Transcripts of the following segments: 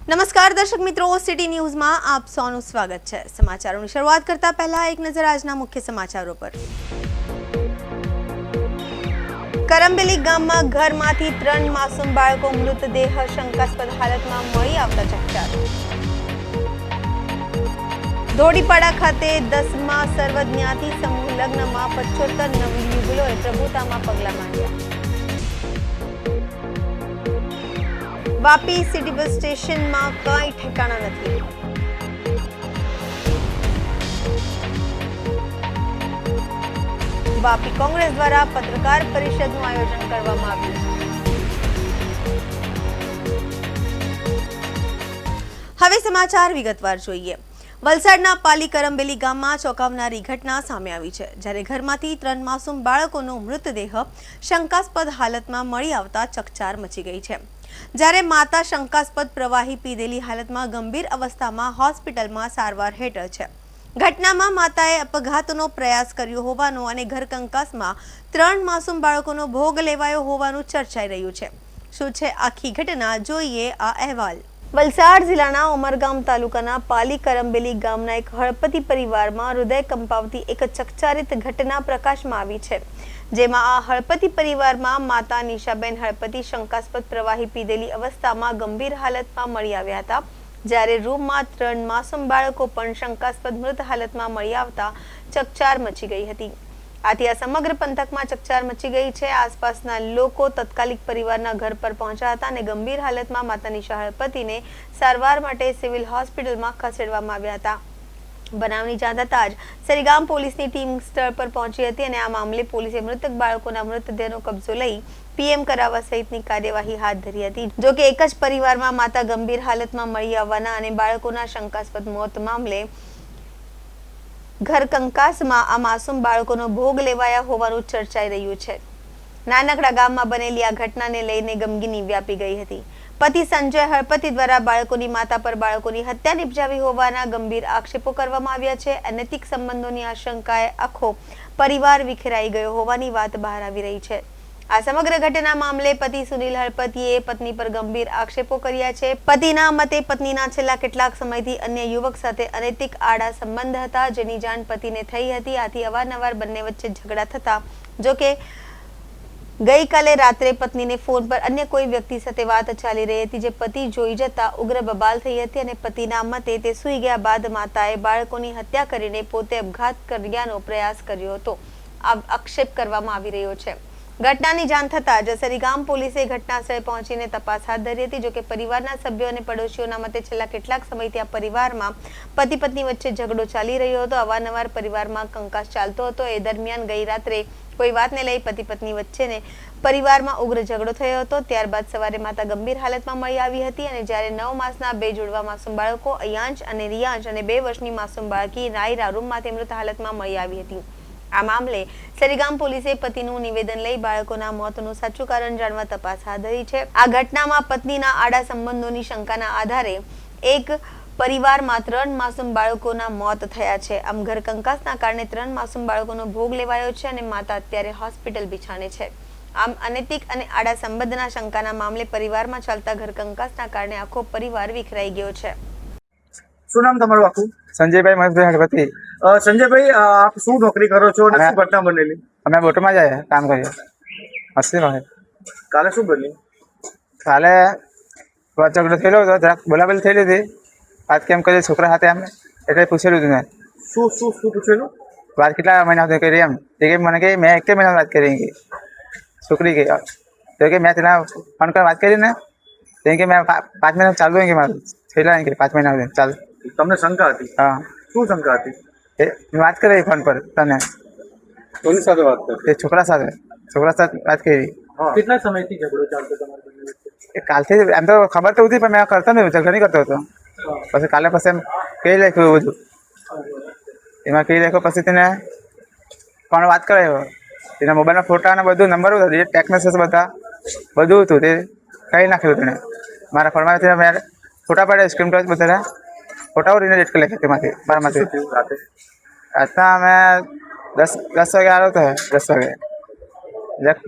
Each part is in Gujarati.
નમસ્કાર દર્શક મિત્રો, સિટી ન્યૂઝમાં આપ સૌનું સ્વાગત છે। સમાચારોની શરૂઆત કરતા પહેલા એક નજર આજના મુખ્ય સમાચારો પર। કરંબેલી ગામમાં ઘરમાંથી 3 માસૂમ બાળકો મૃતદેહ શંકાસ્પદ હાલતમાં મળી આવતા ચકચાર। ધોડીપાડા ખાતે 10મા સર્વજ્ઞાતિ સમૂહ લગ્નમાં 75 નવયુગલોએ પ્રભુતામાં પગલાં માંડ્યા। વાપી સિટી બસ સ્ટેશનમાં કંઈ ઠેકાણા નથી। વાપી કોંગ્રેસ દ્વારા પત્રકાર પરિષદનું આયોજન કરવામાં આવ્યું। હવે સમાચાર વિગતવાર જોઈએ। વલસાડના પાલી કરંબેલી ગામમાં ચોંકાવનારી ઘટના સામે આવી છે, જ્યારે ઘરમાંથી 3 માસૂમ બાળકોનો મૃતદેહ શંકાસ્પદ હાલતમાં મળી આવતા ચકચાર મચી ગઈ છે। જ્યારે માતા શંકાસ્પદ પ્રવાહી પીધેલી હાલતમાં ગંભીર અવસ્થામાં હોસ્પિટલમાં સારવાર હેઠળ છે। ઘટનામાં માતાએ અપઘાતનો પ્રયાસ કર્યો હોવાનું અને ઘર કંકાસમાં 3 માસૂમ બાળકોનો ભોગ લેવાયો હોવાનું ચર્ચાઈ રહ્યું છે। શું છે આખી ઘટના, જોઈએ આ અહેવાલ। વલસાડ જિલ્લાના ઉમરગામ તાલુકાના પાલી કરંબેલી ગામના એક હળપતિ પરિવારમાં હૃદય કંપાવતી એક ચકચારિત ઘટના પ્રકાશમાં આવી છે, જેમાં આ હળપતિ પરિવારમાં માતા નિશાબેન હળપતિ શંકાસ્પદ પ્રવાહી પીધેલી અવસ્થામાં ગંભીર હાલતમાં મળી આવ્યા હતા, જ્યારે રૂમમાં 3 માસૂમ બાળકો પણ શંકાસ્પદ મૃત હાલતમાં મળી આવતા ચકચાર મચી ગઈ હતી। આથી આ સમગ્ર પંથકમાં ચકચાર મચી ગઈ છે। આસપાસના લોકો તત્કાલિક પરિવારના ઘર પર પહોંચ્યા હતા અને ગંભીર હાલતમાં માતા નિશા હળપતિને સારવાર માટે સિવિલ હોસ્પિટલમાં ખસેડવામાં આવ્યા હતા। બનાવની જાણ થતાં જ સરીગામ પોલીસની ટીમ સ્થળ પર પહોંચી હતી અને આ મામલે પોલીસે મૃતક બાળકોના મૃતદેહનો કબજો લઈ પીએમ કરાવવા સહિતની કાર્યવાહી હાથ ધરી હતી। જો કે એક જ પરિવારમાં માતા ગંભીર હાલતમાં મળી આવવાના અને બાળકોના શંકાસ્પદ મોત મામલે ઘર કંકાસમાં આ માસૂમ બાળકોનો ભોગ લેવાયા હોવાનું ચર્ચાઈ રહ્યું છે। નાનકડા ગામમાં બનેલી આ ઘટનાને લઈને ગમગીની વ્યાપી ગઈ હતી। પતિ સંજય હળપતિ દ્વારા બાળકોની માતા પર બાળકોની હત્યા નિપજાવી હોવાના ગંભીર આક્ષેપો કરવામાં આવ્યા છે। અનૈતિક સંબંધોની આશંકાએ આખો પરિવાર વિખેરાઈ ગયો હોવાની વાત બહાર આવી રહી છે। આ સમગ્ર ઘટના મામલે પતિ સુનિલ હળપતિએ પત્ની પર ગંભીર આક્ષેપો કર્યા છે। પતિના મતે પત્નીના છેલ્લા કેટલાક સમયથી અન્ય યુવક સાથે અનૈતિક આડા સંબંધ હતા, જેની જાણ પતિને થઈ હતી। આથી અવારનવાર બંને વચ્ચે ઝઘડા થતા, જો કે ગઈકાલે રાત્રે પત્નીને ફોન પર અન્ય કોઈ વ્યક્તિ સાથે વાત ચાલી રહી હતી, જે પતિ જોઈ જતા ઉગ્ર બબાલ થઈ હતી અને પતિના મતે તે સૂઈ ગયા બાદ માતાએ બાળકોની હત્યા કરીને પોતે અપઘાત કર્યાનો પ્રયાસ કર્યો હતો, આ આક્ષેપ કરવામાં આવી રહ્યો છે। ઘટનાની જાણ થતાં જ સરીગામ પોલીસે ઘટના સ્થળે પહોંચીને તપાસ હાથ ધરી હતી। જો કે પરિવારના સભ્યો અને પડોશીઓના મતે છેલ્લા કેટલાક સમયથી આ પરિવારમાં પતિ પત્ની વચ્ચે ઝઘડો ચાલી રહ્યો હતો। અવારનવાર પરિવારમાં કંકાસ ચાલતો હતો। એ દરમિયાન ગઈ રાત્રે કોઈ વાતને લઈ પતિ પત્ની વચ્ચેને પરિવારમાં ઉગ્ર ઝઘડો થયો હતો। ત્યારબાદ સવારે માતા ગંભીર હાલતમાં મળી આવી હતી અને જ્યારે 9 માસના 2 જોડવા માસૂમ બાળકો અયાંશ અને રિયાંશ અને 2 વર્ષની માસૂમ બાળકી નાયરા રૂમમાંથી મૃત હાલતમાં મળી આવી હતી। આ મામલે સરીગામ પોલીસે પતિનું નિવેદન લઈ બાળકોના મોતનું સાચું કારણ જાણવા તપાસ હાથ ધરી છે। આ ઘટનામાં પત્નીના આડા સંબંધોની શંકાના આધારે એક પરિવારમાં 3 માસૂમ બાળકોના મોત થયા છે। આમ ઘર કંકાસના કારણે 3 માસૂમ બાળકોનો ભોગ લેવાયો છે અને માતા અત્યારે હોસ્પિટલ બિછાણે છે। આમ અનૈતિક અને આડા સંબંધના શંકાના મામલે પરિવારમાં ચાલતા ઘર કંકાસના કારણે આખો પરિવાર વિખરાઈ ગયો છે। શું નામ તમારું આખું? સંજયભાઈ મહેશભાઈ હળપતિ। સંજયભાઈ, આપ શું નોકરી કરો છો અને શું ઘટના બનેલી? અમે બોટમાં જાય કામ કરીએ મસ્તીમાં। કાલે શું બન્યું? કાલે ઝઘડો થયેલો હતો, જરાક બોલાબોલી થયેલી હતી। વાત કેમ કરીએ છોકરા સાથે એમ એટલે પૂછેલું હતું મેં શું શું શું પૂછેલું? વાત કેટલા મહિના સુધી કરી એમ એ કે મને કે મેં 1 મહિના વાત કરી કે છોકરી કે તો કે મેં તેના ફોન પર વાત કરી ને તો કે મેં 5 મહિના ચાલુ કે મારું થયેલા કે 5 મહિના ચાલુ। તમને શંકા હતી? હા। શું શંકા હતી? એ વાત કરી ફોન પર તને કોની સાથે વાત કરી? એ છોકરા સાથે વાત કરી। કેટલા સમયથી ઝઘડો ચાલતો તમારા બંને વચ્ચે? એ કાલથી એમ તો ખબર તો હતી પણ મેં કરતો નહીં, ઝઘડા નહીં કરતો હતો। પછી કાલે પછી એમ કહી રાખ્યું બધું, એમાં કહી રાખ્યો પછી તેને ફોન વાત કરાવ્યો, તેના મોબાઈલના ફોટા અને બધું નંબર હતું, ટેક્સ મેસેજ બધા બધું હતું, તે કહી નાખ્યું તેને મારા ફોનમાં। મેં ફોટા પાડ્યા, સ્ક્રીન ટચ બધા ફોટાઓ ડિલીટ કરી નાખ્યા તેમાંથી મારામાંથી। રાતના અમે 10 વાગે આવ્યો હતો, 10 વાગે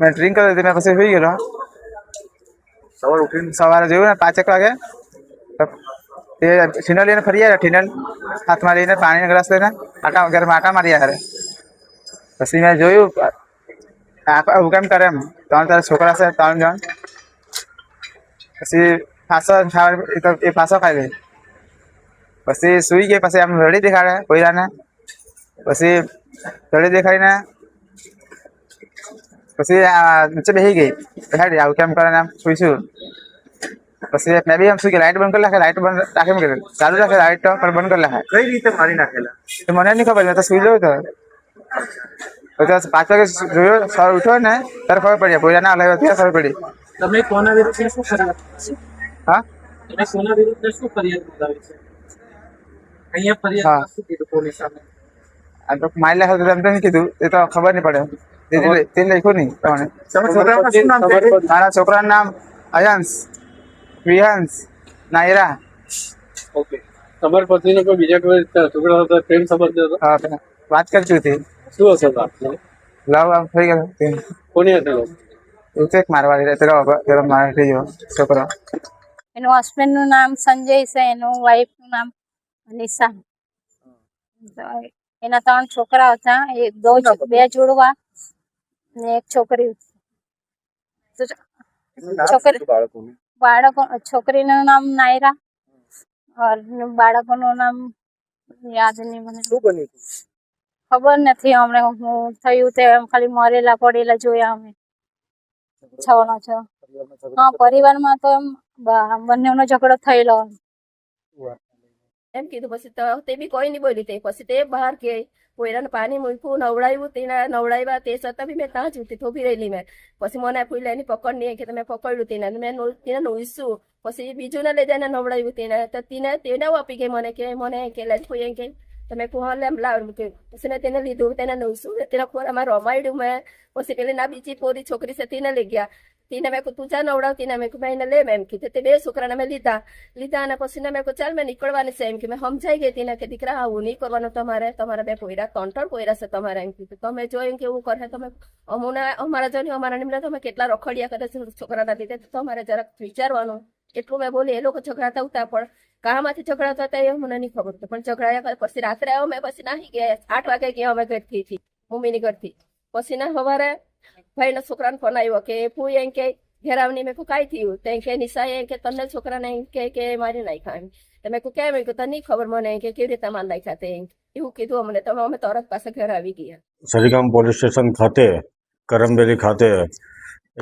મેં ડ્રિંક કરી મેં પછી સુઈ ગયેલો। સવારે ઉઠીને સવારે જોયું ને 5 વાગે તે ઠીનલ લઈને ફરી આવ્યા. ઠીનલ હાથમાં લઈને પાણીનો ગ્લાસ લઈને ઘરમાં આટા મારી આવ્યા. પછી મેં જોયું હું કેમ કરે એમ 3 તારા છોકરા છે 3 જણ. પછી એ ફાંસો ખાઈ ગઈ. પછી સુઈ ગઈ. પછી આમ રડી દેખાડે કોયરાને. પછી રડી દેખાડીને પછી નીચે બેસી ગઈ. બેસાડી આવું કેમ કરે આમ સુઈશું. પછી મેં બી એમ શું કે લાઈટ બંધ કરી નાખે. લાઈટ બંધ રાખે એમ કે ચાલુ રાખે લાઈટ તો પણ બંધ કરી નાખે. કઈ રીતે મારી નાખેલા? તો મને નહીં ખબર. મેં તો સુઈ ગયો હતો. તો 5 વાગે જોયો સવાર ઉઠ્યો ને ત્યારે ખબર પડી. કોયરા ના હલાવ્યો ત્યારે ખબર પડી. તમે કોના વિરુદ્ધ શું ફરિયાદ હા તમે કોના વિરુદ્ધ શું ફરિયાદ નોંધાવી છે અહીંયા ફરિયાદ શું કીધું પોલીસ સામે આ તો મારી લાખ એમ તો નહીં કીધું. એ તો ખબર નહીં પડે. તે લખ્યું નહીં તમને. તમે છોકરાનું શું નામ છે? મારા છોકરાનું નામ અયંશ, વિહંસ, નાયરા. ઓકે તમારી પત્નીનો કોઈ બીજા કોઈ છોકરા હતો પ્રેમ સંબંધ હતો વાત કરતી હતી. શું હશે વાત લવ આમ થઈ ગયો. કોની હતી એવું તો એક મારવાડી પેલો માર થઈ ગયો છોકરો. એનું હસબન્ડનું નામ સંજય છે, એનું વાઈફનું નામ નિશા. એના 3 છોકરા હતા, 2 જોડવા ને 1 છોકરી. છોકરીનું નામ નાયરા और બાળકોનું નામ યાદ નહીં મને. ખબર નથી હમણાં હું થયું તે ખાલી મરેલા પડેલા જોયા અમે 6 હા પરિવારમાં તો એમ બંનેનો ઝઘડો થયેલો એમ કીધું. પછી તો તે બી કોઈ નહીં બોલી. તે પછી તે બહાર કે કોયરાને પાણી મૂક્યું, નવડાવ્યું. તેના નવડાવ્યા તે છતાં બી મેં ત્યાં જ ઉભી રહેલી. મેં પછી મને ફૂલે એની પકડ નહીં કે તમે પકડ્યું તેને. મેં તેને નોઈશું. પછી બીજું ને લઈ જઈને નવડાવ્યું તેને. તો તેને આપી ગઈ મને કે લઈ કોઈ કે તમે કુહાલ એમ લાવ મૂક્યું. પછી મેં તેને લીધું, તેને નોઈશું. તેના ખોરામાં રમાડ્યું મેં. પછી પેલી ના બીજી પોરી છોકરી છે તેને લઈ ગયા. તેને મેં તું જા નવડાવતી ને મેં ભાઈને લે એમ કીધું. તે 2 છોકરાને મેં લીધા અને પછી મેં ચાલ મેં નીકળવાની છે એમ કે મેં સમજાઈ ગઈ તેને કે દીકરા આવું નહીં કરવાનું તમારે. તમારા 2 પોયરા 3 પોયરા છે તમારે એમ કીધું. તમે જો એમ કેવું કરે તમે અમારા જો અમારા નિમલે તમે કેટલા રખડિયા કરે છે છોકરાના લીધે. તમારે જરાક વિચારવાનું. એટલું મેં બોલી. એ લોકો ઝઘડાતા ઉતા પણ કામાંથી ઝઘડાતા હતા એ મને નહીં ખબર. પણ ઝઘડાયા કરે. પછી રાત્રે આવ્યો મેં. પછી નાહી ગયા 8 વાગે ગયા અમે ઘરથી મમ્મીની ઘરથી. પછી ના સવારે ભાઈના છોકરાને ફોન આવ્યો કે ફૂઈ એમ કે ઘેરાવની મેં કાંઈ થયું. તો એમ કે નિશા એમ કે તને છોકરાને એમ કે મારી નાખ્યા એમ. તમે કેમ એમ કે તને નહીં ખબર મને કે કેવી રીતે માર નાખ્યા તે એવું કીધું અમને. તમે અમે તરત પાસે ઘરે આવી ગયા. સરીગામ પોલીસ સ્ટેશન ખાતે કરમબેલી ખાતે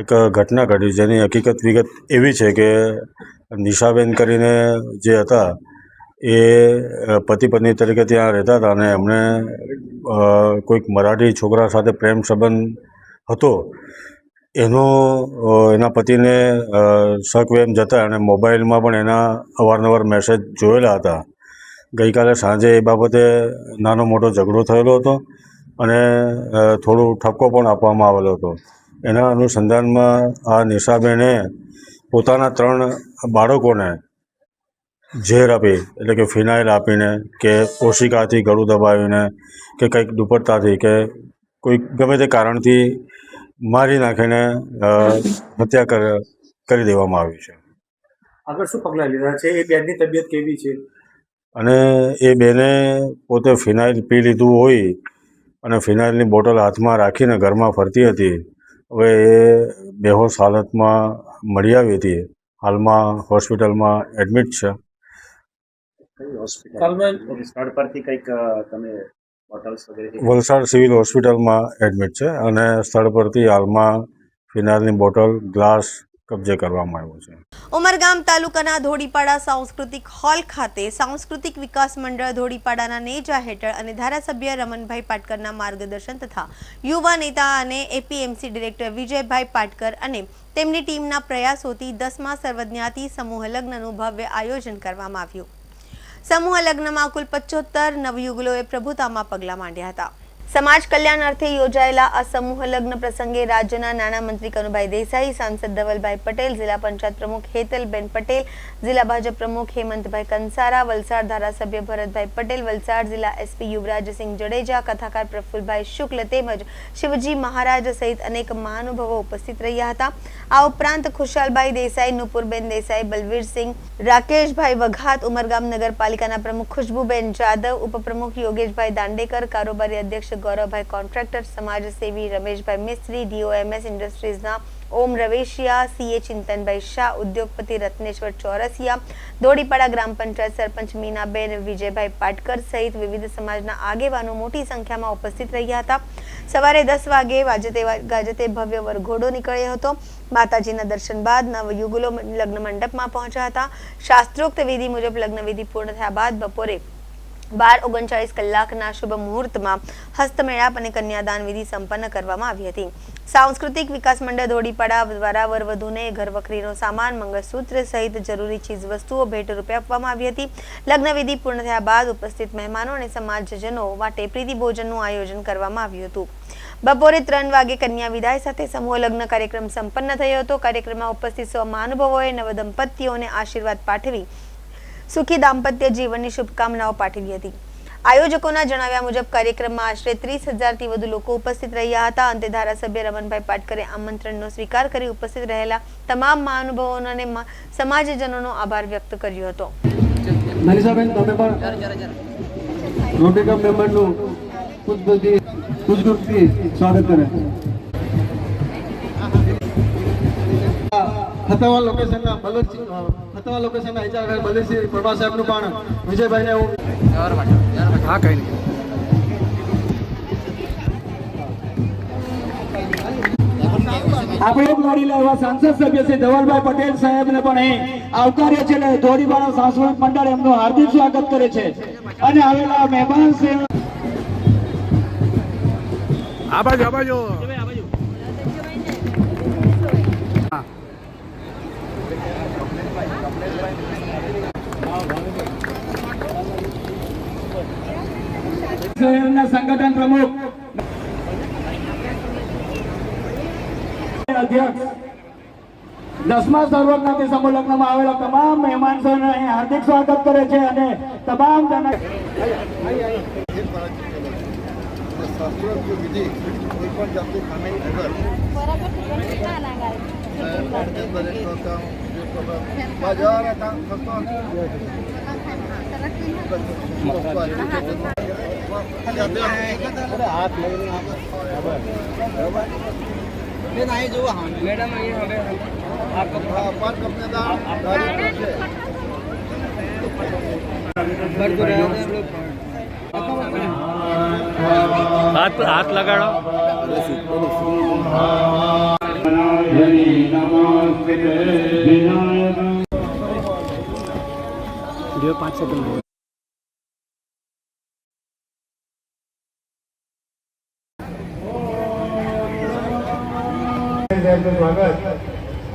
એક ઘટના ઘટી જેની હકીકત વિગત એવી છે કે નિશાબેન કરીને જે હતા એ પતિ પત્ની તરીકે ત્યાં રહેતા હતા અને એમણે કોઈક મરાઠી છોકરા સાથે પ્રેમ સંબંધ હતો. એના પતિને શક વેમ જતા અને મોબાઈલમાં પણ એના અવારનવાર મેસેજ જોયેલા હતા. ગઈકાલે સાંજે એ બાબતે નાનો મોટો ઝઘડો થયેલો હતો અને થોડું ઠપકો પણ આપવામાં આવેલો હતો. એના અનુસંધાનમાં આ નિશાબેને પોતાના 3 બાળકોને ઝેર આપી એટલે કે ફિનાઇલ આપીને કે ઓશિકાથી ગળું દબાવીને કે કંઈક દુપટ્ટાથી કે કોઈ ગમે તે કારણથી મારી નાખીને હત્યા કરી દેવામાં આવી છે. આગળ શું પગલાં લીધા છે? એ બેનની તબિયત કેવી છે? અને એ બેને પોતે ફિનાઇલ પી લીધું હોય અને ફિનાઇલની બોટલ હાથમાં રાખીને ઘરમાં ફરતી હતી. હવે એ બેહોશ હાલતમાં મળી આવી હતી. હાલમાં હોસ્પિટલમાં એડમિટ છે. વલસાડ સિવિલ હોસ્પિટલમાં એડમિટ છે અને સ્થળ પરથી હાલમાં ફિનાઇલની બોટલ ગ્લાસ કબજે કરવામાં આવ્યો છે. ઉમરગામ તાલુકાના ધોડીપાડા સાંસ્કૃતિક હોલ ખાતે સાંસ્કૃતિક વિકાસ મંડળ ધોડીપાડાના નેજા હેઠળ અને ધારાસભ્ય રમણભાઈ પાટકરના માર્ગદર્શન તથા યુવા નેતા અને એપીએમસી ડિરેક્ટર વિજયભાઈ પાટકર અને તેમની ટીમના પ્રયાસોથી 10મા સર્વજ્ઞાતિ સમૂહ લગ્નનું ભવ્ય આયોજન કરવામાં આવ્યું. સમૂહ લગ્નમાં કુલ 75 નવયુગલોએ પ્રભુતામાં પગલાં માંડ્યા હતા. સમાજ કલ્યાણ અર્થે યોજાયેલા આ સમૂહ લગ્ન પ્રસંગે રાજ્યના નાણામંત્રી કનુભાઈ દેસાઈ, સાંસદ ધવલભાઈ પટેલ, જિલ્લા પંચાયત પ્રમુખ હેતલબેન પટેલ, જિલ્લા ભાજપ પ્રમુખ હેમંતભાઈ કંસારા, વલસાડ ધારાસભ્ય ભરતભાઈ પટેલ, વલસાડ જિલ્લા એસપી યુવરાજસિંહ જડેજા, કથાકાર પ્રફુલભાઈ શુક્લ તેમજ શિવજી મહારાજ સહિત અનેક મહાનુભાવો ઉપસ્થિત રહ્યા હતા. આ ઉપરાંત ખુશાલભાઈ દેસાઈ, નુપુરબેન દેસાઈ, બલવીરસિંહ, રાકેશભાઈ વઘાત, ઉમરગામ નગરપાલિકાના પ્રમુખ ખુશ્બુબેન જાદવ, ઉપપ્રમુખ યોગેશભાઈ દાંડેકર, કારોબારી અધ્યક્ષ ગૌરવભાઈ કોન્ટ્રાક્ટર, સમાજસેવી રમેશભાઈ મિસ્ત્રી, ડીઓએમએસ ઇન્ડસ્ટ્રીઝના ઓમ રવેશિયા, સીએ ચિંતનભાઈ શાહ, ઉદ્યોગપતિ રત્નેશ્વર ચોરસિયા, દોડીપાડા ગ્રામ પંચાયત સરપંચ મીનાબેન વિજયભાઈ પાટકર સહિત વિવિધ સમાજના આગેવાનો મોટી સંખ્યામાં ઉપસ્થિત રહ્યા હતા. સવારે 10 વાગે ગાજતે ભવ્ય વરઘોડો નીકળ્યો હતો. માતાજીના દર્શન બાદ નવયુગલો લગ્ન મંડપમાં પહોંચ્યા હતા. શાસ્ત્રોક્ત વિધિ મુજબ લગ્ન વિધિ પૂર્ણ થયા બાદ બપોરે 12:39 કલાકના શુભ મુહૂર્તમાં હસ્તમેળાપ અને કન્યાદાન વિધિ સંપન્ન કરવામાં આવી હતી. સાંસ્કૃતિક વિકાસ મંડળ ધોડીપાડા દ્વારા વરવધુને ઘરવખરીનો સામાન, મંગળસૂત્ર સહિત જરૂરી ચીજ વસ્તુઓ ભેટ રૂપે આપવામાં આવી હતી. લગ્ન વિધિ પૂર્ણ થયા બાદ ઉપસ્થિત મહેમાનો અને સમાજજનો માટે પ્રીતિ ભોજનનું આયોજન કરવામાં આવ્યું હતું. બપોરે 3 વાગે કન્યા વિદાય સાથે સમૂહ લગ્ન કાર્યક્રમ સંપન્ન થયો હતો. કાર્યક્રમમાં ઉપસ્થિત સૌ મહાનુભાવોએ નવદંપતીઓને આશીર્વાદ પાઠવી સુખી દાંપત્ય જીવનની શુભકામનાઓ પાઠવી હતી. આયોજકોના જણાવ્યા મુજબ કાર્યક્રમમાં આશરે 30,000થી વધુ લોકો ઉપસ્થિત રહ્યા હતા. અંતે ધારાસભ્ય રમણભાઈ પાટકરે આમંત્રણનો સ્વીકાર કરી ઉપસ્થિત રહેલા તમામ મહાનુભાવોનો અને સમાજજનોનો આભાર વ્યક્ત કર્યો હતો. મનીષાબેન, તમે પણ રોટેકમ મેમ્બરનું ખુશખુશથી સ્વાગત કરે. ખતવા લોકેશનના ખતવા લોકેશનના ઇન્ચાર્જ બલવીરસિંહ પરમાર સાહેબનું પણ વિજયભાઈને હા કઈ નહીં. આપણે લાડીલા એવા સાંસદ સભ્ય શ્રી ધવલભાઈ પટેલ સાહેબને પણ અહીં આવકાર્ય છે. ધોડીપાડા સાંસ્કૃતિક મંડળ એમનું હાર્દિક સ્વાગત કરે છે અને આવેલા મહેમાન શ્રી આ બાજુ શહેરના સંગઠન પ્રમુખ અધ્યક્ષ 10મા સર્વજ્ઞાતિ સમૂહ લગ્નમાં આવેલા તમામ મહેમાનોને અહીં હાર્દિક સ્વાગત કરે છે અને તમામ हाथ लगाड़ो. जो 5 सेकंड સ્વાગત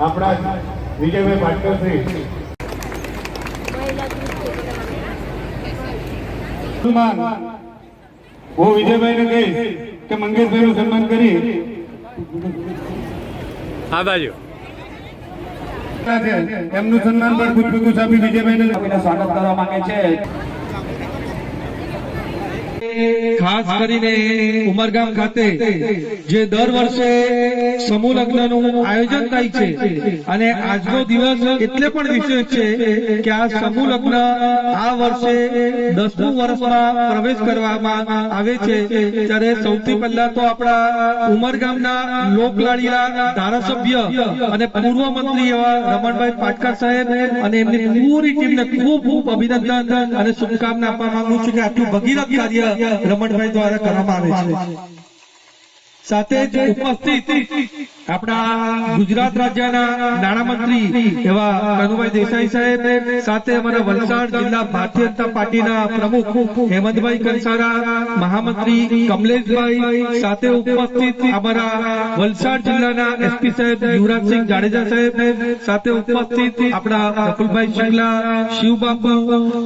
આપણા વિજયભાઈ પાટકર શ્રી હું વિજયભાઈને કહીશ કે મંગેશભાઈનું સન્માન કરી આ બાજુ એમનું સન્માન પણ ખુશખુશ આપી વિજયભાઈને સ્વાગત કરવા માંગે છે. ખાસ કરીને ઉમરગામ ખાતે જે દર વર્ષે સમૂહ લગ્નનું આયોજન થાય છે અને આજનો દિવસ એટલે પણ વિશેષ છે કે આ સમૂહ લગ્ન આ વર્ષે 10મું વર્ષમાં પ્રવેશ કરવામાં આવે છે. ત્યારે સૌથી પહેલા તો આપણા ઉમરગામના લોકલાડીલા ધારાસભ્ય અને પૂર્વ મંત્રી એવા રમણભાઈ પાટકર સાહેબ અને એમની પૂરી ટીમને ખૂબ ખૂબ અભિનંદન અને શુભકામના આપવા માંગુ છું કે આટલું ભગીરથ કાર્ય રમણભાઈ દ્વારા કરવામાં આવે છે. સાથે જ ઉપસ્થિત આપણા ગુજરાત રાજ્યના નાણામંત્રી એવા કનુભાઈ દેસાઈ સાહેબ સાથે અમારા વલસાડ જિલ્લા ભારતીય જનતા પાર્ટીના પ્રમુખ હેમંતભાઈ કંસારા, મહામંત્રી કમલેશભાઈ, સાથે ઉપસ્થિત અમારા વલસાડ જિલ્લાના એસપી સાહેબ યુવરાજસિંહ જાડેજા સાહેબ, સાથે ઉપસ્થિત આપણા પ્રફુલભાઈ શુક્લા, શિવબાપુ,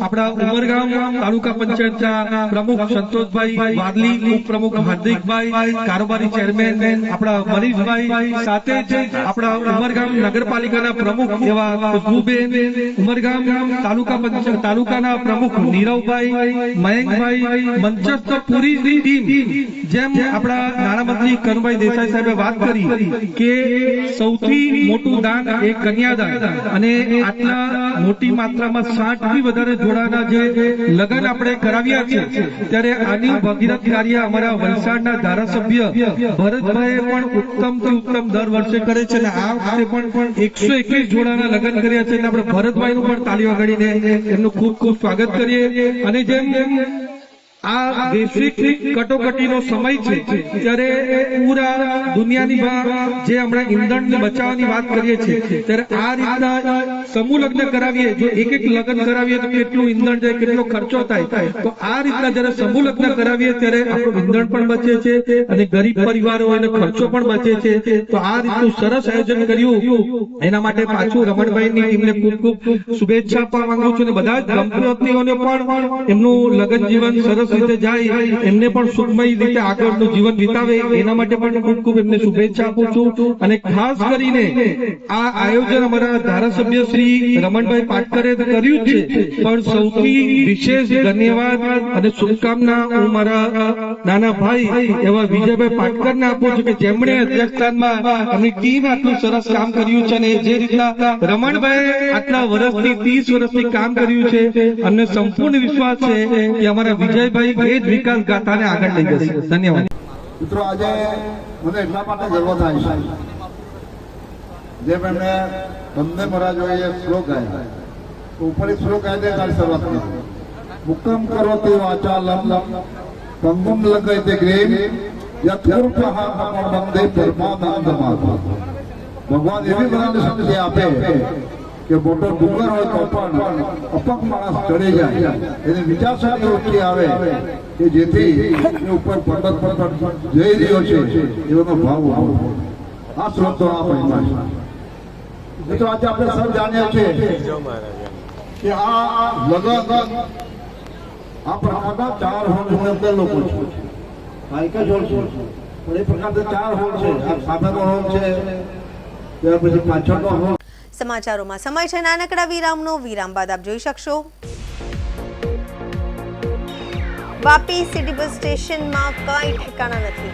આપણા ઉમરગામ તાલુકા પંચાયતના પ્રમુખ સંતોષભાઈ વાદલી, ઉપપ્રમુખ હાર્દિકભાઈ, કારોબારી ચેરમેન આપણા મનીષભાઈ, સાથે જ આપણા ઉમરગામ નગરપાલિકાના પ્રમુખ એવા ખુશ્બુબેન, ઉમરગામ તાલુકાના પ્રમુખ નીરવભાઈ, મયંકભાઈ, મંચસ્થ પૂરી ટીમ, જેમ આપણા નાણામંત્રી કનુભાઈ દેસાઈ સાહેબે વાત કરી કે સૌથી મોટું દાન એ કન્યાદાન, અને આટલા મોટી માત્રામાં 60 થી વધારે જોડાના જે લગ્ન આપણે કરાવ્યા છે, ત્યારે આની ભગીરથ કાર્ય અમારા વલસાડના ધારાસભ્ય ભરતભાઈ પણ ઉત્તમથી ઉત્તમ દર વર્ષે કરે છે, અને આ વખતે પણ 121 જોડાના લગ્ન કર્યા છે. આપણે ભરતભાઈનું પણ તાળીઓ વગાડીને એમનું ખૂબ ખૂબ સ્વાગત કરીએ. અને જેમ આ વૈશ્વિક કટોકટીનો સમય છે, ત્યારે પૂરા દુનિયાની જે હમણાં ઈંધણને બચાવવાની વાત કરીએ છીએ, ત્યારે આ રીતના સમૂહ લગ્ન કરાવીએ, જો એક લગ્ન કરાવીએ તો કેટલું ઈંધણ જાય, કેટલો ખર્ચો થાય, તો આ રીતના જયારે સમૂહ લગ્ન કરાવીએ ત્યારે આપણું ઈંધણ પણ બચે છે અને ગરીબ પરિવારો હોય ખર્ચો પણ બચે છે. તો આ રીતનું સરસ આયોજન કર્યું, એના માટે પાછું રમણભાઈની ટીમને ખૂબ ખૂબ શુભેચ્છા આપવા માંગુ છું, અને બધા જ દંપતીઓને પણ એમનું લગ્ન જીવન સરસ રીતે જાય, એમને પણ સુખમય રીતે આગળનું જીવન વિતાવે, એના માટે પણ ખૂબ ખૂબ એમને શુભેચ્છા આપું છું. અને ખાસ કરીને આ આયોજન અમારા ધારાસભ્ય શ્રી રમણભાઈ પાટકરે કર્યું છે, પણ સૌથી વિશેષ ધન્યવાદ અને શુભકામના હું મારા નાના ભાઈ એવા વિજયભાઈ પાટકરને આપું છું કે જેમણે અધ્યક્ષસ્થાનમાં એમની ટીમ આટલું સરસ કામ કર્યું છે, અને જે રીતના રમણભાઈ આટલા વર્ષથી 30 વર્ષથી કામ કર્યું છે, અમને સંપૂર્ણ વિશ્વાસ છે કે અમારા વિજયભાઈ એ જ વિકાસ ગાથાને આગળ લઈ જશે. ધન્યવાદ મિત્રો. આજે મને એટલા માટે ગર્વ થાય છે, જેમ એમને બંને મહારાજોએ શ્લોક ગાયા, ઉપર શ્લોક ગાય તારી શરૂઆત કરી, મુક્કમ કરો તે વાચાલમ પંગુમ લગાય તે ગ્રેમ યથુર્પહા વંદે પરમાનંદ માતા. ભગવાન એવી બધાને શક્તિ આપે કે મોટો ડુંગર હોય તો પણ અપંગ માણસ ચડી જાય, એની વિચારશક્તિ ઓછી આવે કે જેથી ઉપર પર્વત પર જઈ રહ્યો છે એનો ભાવ ઉભો. આ શ્લોક તો આ મહિમા છે. મિત્રો આજે આપણે સૌ જાણીએ છીએ કે આ લગન આ પ્રકારના 4 હોલ અંદર લોકો છે, કાંઈક જ હોલ છે, પણ એ પ્રકારના 4 હોલ છે. આ સામેનો હોલ છે, ત્યાર પછી પાછળનો હોલ. સમાચારોમાં સમય છે નાનકડા વિરામનો. વિરામ બાદ આપ જોઈ શકશો વાપી સિટી બસ સ્ટેશનમાં કાંઈ ઠેકાણા નથી.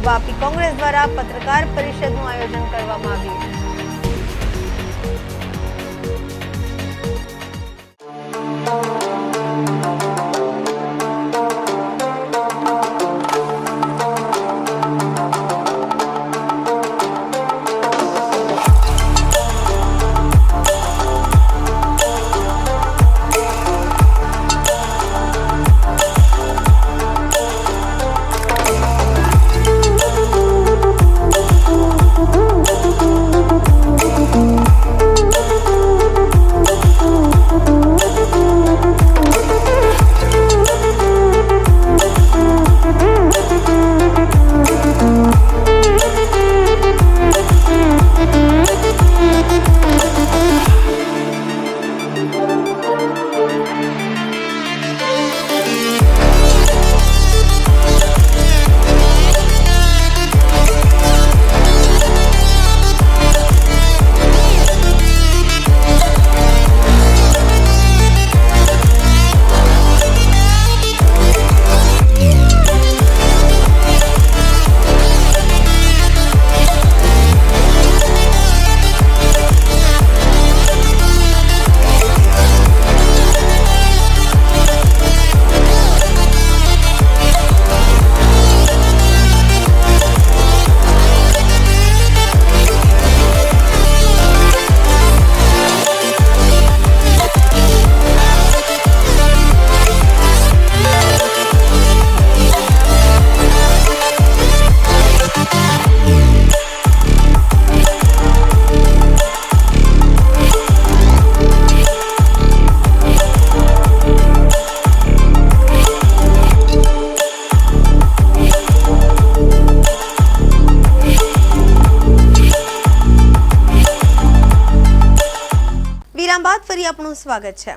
વાપી કોંગ્રેસ દ્વારા પત્રકાર પરિષદનું આયોજન કરવામાં આવ્યું. બાદ ફરી આપનું સ્વાગત છે।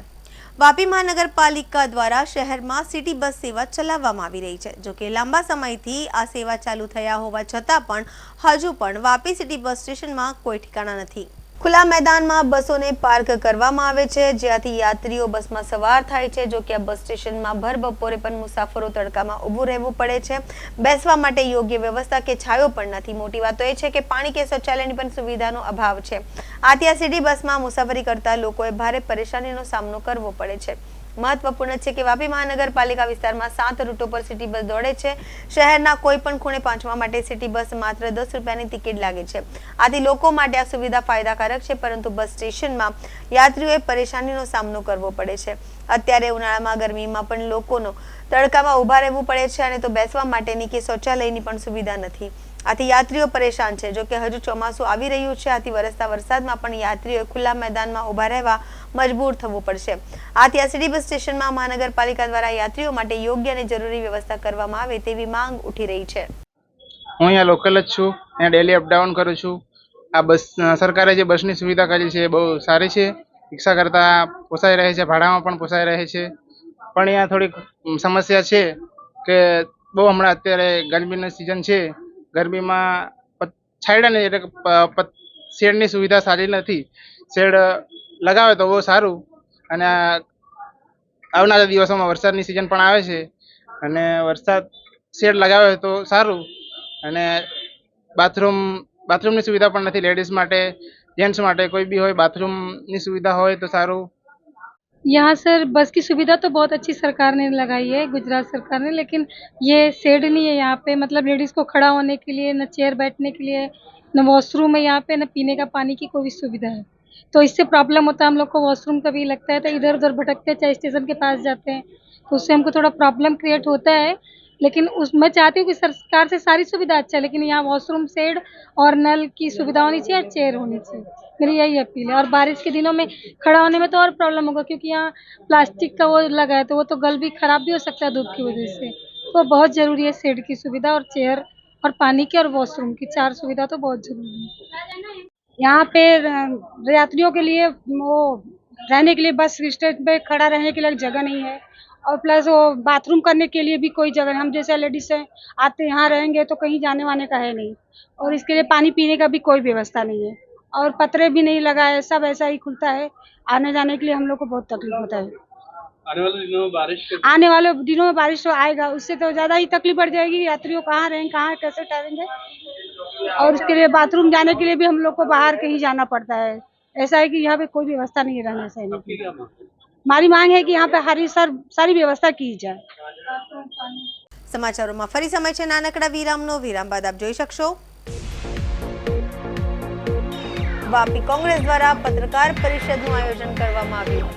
વાપી મહાનગરપાલિકા દ્વારા શહેરમાં સિટી બસ સેવા ચલાવવામાં આવી રહી છે। જો કે લાંબા સમયથી આ સેવા ચાલુ થયા હોવા છતાં પણ હજુ પણ વાપી સિટી બસ સ્ટેશનમાં કોઈ ઠેકાણા નથી। ખુલ્લા મેદાનમાં બસોને પાર્ક કરવામાં આવે છે, જ્યાંથી યાત્રીઓ બસમાં સવાર થાય છે। જો કે આ બસ સ્ટેશનમાં ભર બપોરે પણ મુસાફરો તડકામાં ઊભું રહેવું પડે છે। બેસવા માટે યોગ્ય વ્યવસ્થા કે છાયો પણ નથી। મોટી વાત તો એ છે કે પાણી કે શૌચાલયની પણ સુવિધાનો અભાવ છે। આથી આ સિટી બસમાં મુસાફરી કરતા લોકોએ ભારે પરેશાનીનો સામનો કરવો પડે છે। મહત્વપૂર્ણ છે કે વાપી મહાનગરપાલિકા વિસ્તારમાં 7 રૂટો પર સિટી બસ દોડે છે। શહેરના કોઈ પણ ખૂણે પહોંચવા માટે સિટી બસ માત્ર 10 રૂપિયાની ટિકિટ લાગે છે। આથી લોકો માટે આ સુવિધા ફાયદાકારક છે, પરંતુ બસ સ્ટેશનમાં યાત્રીઓએ પરેશાનીનો સામનો કરવો પડે છે। અત્યારે ઉનાળામાં ગરમીમાં પણ લોકોનો તડકામાં ઊભા રહેવું પડે છે અને તો બેસવા માટેની કે શૌચાલયની પણ સુવિધા નથી। આથી યાત્રીઓ પરેશાન છે। જો કે હજુ ચોમાસું આવી રહ્યું છે, આથી વરસતા વરસાદમાં પણ યાત્રીઓએ ખુલ્લા મેદાનમાં ઊભા રહેવા મજબૂર થવું પડશે। આથી આ સિટી બસ સ્ટેશનમાં મહાનગરપાલિકા દ્વારા યાત્રીઓ માટે યોગ્ય અને જરૂરી વ્યવસ્થા કરવામાં આવે તેવી માંગ ઉઠી રહી છે। હું અહીંયા લોકલ જ છું, અહીંયા ડેલી અપડાઉન કરું છું। આ બસ સરકારે જે બસની સુવિધા કરી છે એ બહુ સારી છે। રિક્ષા કરતાં પોસાઈ રહે છે, ભાડામાં પણ પોસાઈ રહે છે। પણ અહીંયા થોડીક સમસ્યા છે કે બહુ હમણાં અત્યારે ગરમીની સિઝન છે, ગરમીમાં છાંયડા નહીં એટલે શેડની સુવિધા સારી નથી। શેડ લગાવે તો બહુ સારું। અને આવનારા દિવસોમાં વરસાદની સિઝન પણ આવે છે અને શેડ લગાવે તો સારું। અને બાથરૂમની સુવિધા પણ નથી। લેડીઝ માટે, જેન્ટ્સ માટે કોઈ भी હોય બાથરૂમની સુવિધા હોય તો સારું। यहाँ सर बस की सुविधा तो बहुत अच्छी सरकार ने लगाई है, गुजरात सरकार ने, लेकिन ये शेड नहीं है यहाँ पे। मतलब लेडीज़ को खड़ा होने के लिए न चेयर बैठने के लिए, न वॉशरूम है यहाँ पे, न पीने का पानी की कोई सुविधा है। तो इससे प्रॉब्लम होता है। हम लोग को वॉशरूम कभी लगता है तो इधर उधर भटकते हैं, चाहे स्टेशन के पास जाते हैं, तो उससे हमको थोड़ा प्रॉब्लम क्रिएट होता है। लेकिन मैं चाहती हूँ कि सरकार से सारी सुविधा अच्छा है, लेकिन यहाँ वॉशरूम, शेड और नल की सुविधा होनी चाहिए, चेयर होनी चाहिए। मेरी यही अपील है। और बारिश के दिनों में खड़ा होने में तो और प्रॉब्लम होगा, क्योंकि यहाँ प्लास्टिक का वो लगा है, तो वो तो गल भी खराब भी हो सकता है धूप की वजह से। तो बहुत ज़रूरी है शेड की सुविधा और चेयर और पानी की और वॉशरूम की 4 सुविधा तो बहुत ज़रूरी है। यहाँ पे यात्रियों के लिए वो रहने के लिए बस स्टैंड पे खड़ा रहने के लिए जगह नहीं है, और प्लस वो बाथरूम करने के लिए भी कोई जगह नहीं। हम जैसे लेडीज हैं आते यहाँ रहेंगे तो कहीं जाने वाने का है नहीं, और इसके लिए पानी पीने का भी कोई व्यवस्था नहीं है, और पतरे भी नहीं लगा है, सब ऐसा ही खुलता है। आने जाने के लिए हम लोग को बहुत तकलीफ होता है। आने वाले दिनों में बारिश तो आएगा, उससे तो ज़्यादा ही तकलीफ बढ़ जाएगी। यात्रियों कहाँ रहेंगे, कहाँ कैसे ठहरेंगे, और उसके लिए बाथरूम जाने के लिए भी हम लोग को बाहर कहीं जाना पड़ता है। ऐसा है कि यहाँ पे कोई व्यवस्था नहीं है रहने सहने की। हमारी मांग है कि यहाँ पे सारी व्यवस्था की जाए। સમાચારોમાં ફરી સમય છે નાનકડા વિરામનો। વિરામ બાદ આપ જોઈ શકશો વાપી કોંગ્રેસ દ્વારા પત્રકાર પરિષદનું આયોજન કરવામાં આવ્યું।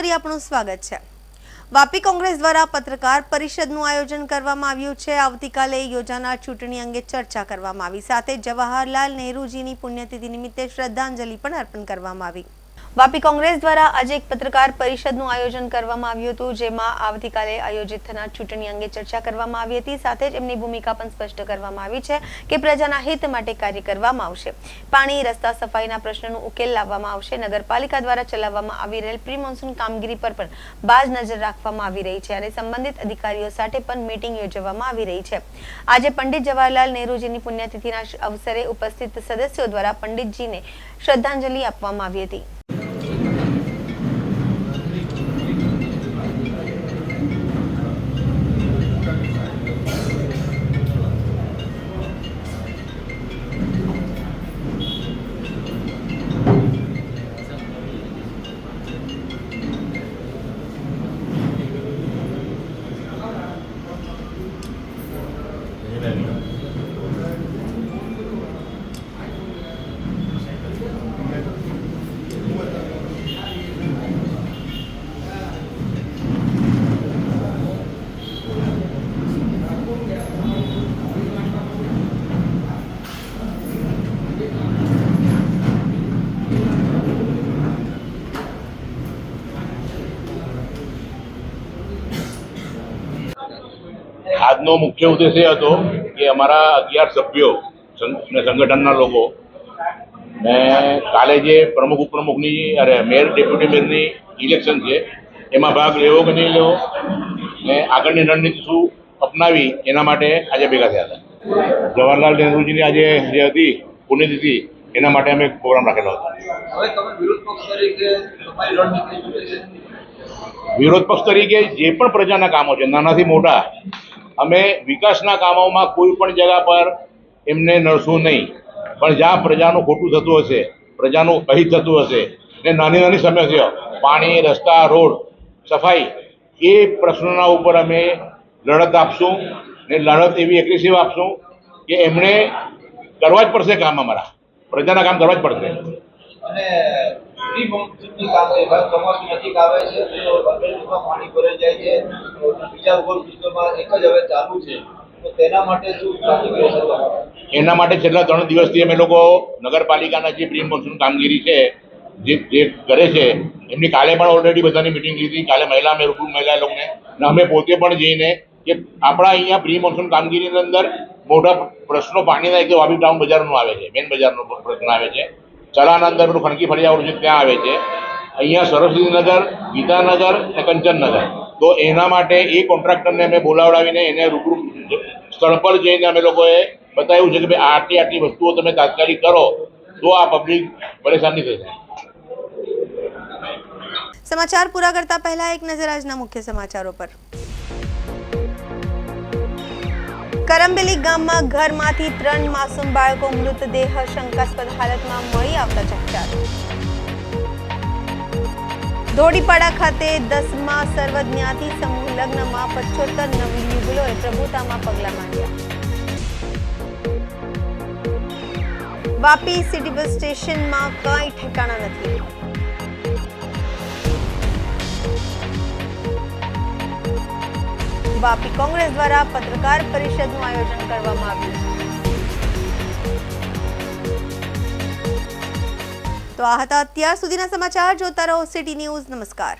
ફરી આપનું સ્વાગત છે। વાપી કોંગ્રેસ દ્વારા પત્રકાર પરિષદનું આયોજન કરવામાં આવ્યું છે। આવતીકાલે યોજાનાર ચૂંટણી અંગે ચર્ચા કરવામાં આવી, સાથે જવાહરલાલ નહેરુજીની પુણ્યતિથિ નિમિત્તે શ્રદ્ધાંજલિ પણ અર્પણ કરવામાં આવી। વાપી કોંગ્રેસ દ્વારા આજે એક પત્રકાર પરિષદનું આયોજન કરવામાં આવ્યું હતું, જેમાં આવતીકાલે આયોજિત થનાર ચૂંટણી અંગે ચર્ચા કરવામાં આવી હતી। સાથે જ એમની ભૂમિકા પણ સ્પષ્ટ કરવામાં આવી છે કે પ્રજાના હિત માટે કાર્ય કરવામાં આવશે। પાણી, રસ્તા, સફાઈના પ્રશ્નોનો ઉકેલ લાવવામાં આવશે। નગરપાલિકા દ્વારા ચલાવવામાં આવી રહેલ પ્રી મોન્સૂન કામગીરી પર પણ બાજ નજર રાખવામાં આવી રહી છે અને સંબંધિત અધિકારીઓ સાથે પણ મીટિંગ યોજવામાં આવી રહી છે। આજે પંડિત જવાહરલાલ નહેરુજીની પુણ્યતિથિના અવસરે ઉપસ્થિત સદસ્યો દ્વારા પંડિતજીને શ્રદ્ધાંજલિ આપવામાં આવી હતી। આજનો મુખ્ય ઉદ્દેશ એ હતો કે અમારા 11 સભ્યો અને સંગઠનના લોકો ને કાલે જે પ્રમુખ ઉપપ્રમુખની મેયર ડેપ્યુટી મેયરની ઇલેક્શન છે એમાં ભાગ લેવો કે નહીં લેવો ને આગળની રણનીતિ શું અપનાવી એના માટે આજે ભેગા થયા હતા। જવાહરલાલ નહેરુજીની આજે જે હતી પુણ્યતિથિ એના માટે અમે પ્રોગ્રામ રાખેલો હતો। વિરોધ પક્ષ તરીકે જે પણ પ્રજાના કામો છે નાનાથી મોટા, અમે વિકાસના કામોમાં કોઈ પણ જગ્યા પર એમને નડશું નહીં, પણ જ્યાં પ્રજાનું ખોટું થતું હશે, પ્રજાનું અહિત થતું હશે ને નાની નાની સમસ્યાઓ પાણી, રસ્તા, રોડ, સફાઈ, એ પ્રશ્નોના ઉપર અમે લડત આપશું ને લડત એવી એગ્રેસિવ આપશું કે એમણે કરવા જ પડશે કામ, અમારા પ્રજાના કામ કરવા જ પડશે। અને પ્રી મોન્સૂનની કામ ચોમાસું નજીક આવે છે તો બંગલમાં પાણી ભરાઈ જાય છે, બીજા ઉપર સિસ્ટમમાં એક જ હવે ચાલુ છે, તો તેના માટે શું કામગીરી છે? એના માટે છેલ્લા 3 દિવસથી અમે લોકો નગરપાલિકાના જે પ્રી મોન્સૂન કામગીરી છે જે કરે છે એમની કાલે પણ ઓલરેડી બધાની મિટિંગ લીધી। કાલે મહિલા લોકોને અને અમે પોતે પણ જઈને કે આપણા અહીંયા પ્રી મોન્સૂન કામગીરીની અંદર મોટા પ્રશ્નો પાણીના એક તો વાપી ટાઉન બજારનો આવે છે, મેન બજારનો પ્રશ્ન આવે છે, ચલાના અંદર પેલું ખણકી ફળિયાવાળું છે ત્યાં આવે છે, અહીંયા સરસ્વતીનગર, ગીતાનગર અને કંચનનગર, તો એના માટે એ કોન્ટ્રાક્ટરને અમે બોલાવડાવીને એને રૂબરૂ સ્થળ પર જઈને અમે લોકોએ બતાવ્યું છે કે ભાઈ આટલી આટલી વસ્તુઓ તમે તાત્કાલિક કરો તો આ પબ્લિક પરેશાન નહીં થશે। સમાચાર પૂરા કરતા પહેલા એક નજર આજના મુખ્ય સમાચારો પર। કરમબેલી ગામમાં ઘરમાંથી 3 માસૂમ બાળકો મૃતદેહ શંકાસ્પદ હાલતમાં મળી આવતા ચકચાર। ધોડીપાડા ખાતે 10મા સર્વજ્ઞાતિ સમૂહ લગ્નમાં 75 નવયુગલોએ પ્રભુતામાં પગલાં માંડ્યા। વાપી સિટી બસ સ્ટેશનમાં કંઈ ઠેકાણા નથી। વાપી કોંગ્રેસ દ્વારા પત્રકાર પરિષદનું આયોજન કરવામાં આવ્યું। તો આ હતા અત્યાર સુધીના સમાચાર। જોતા રહો સિટી ન્યૂઝ। નમસ્કાર।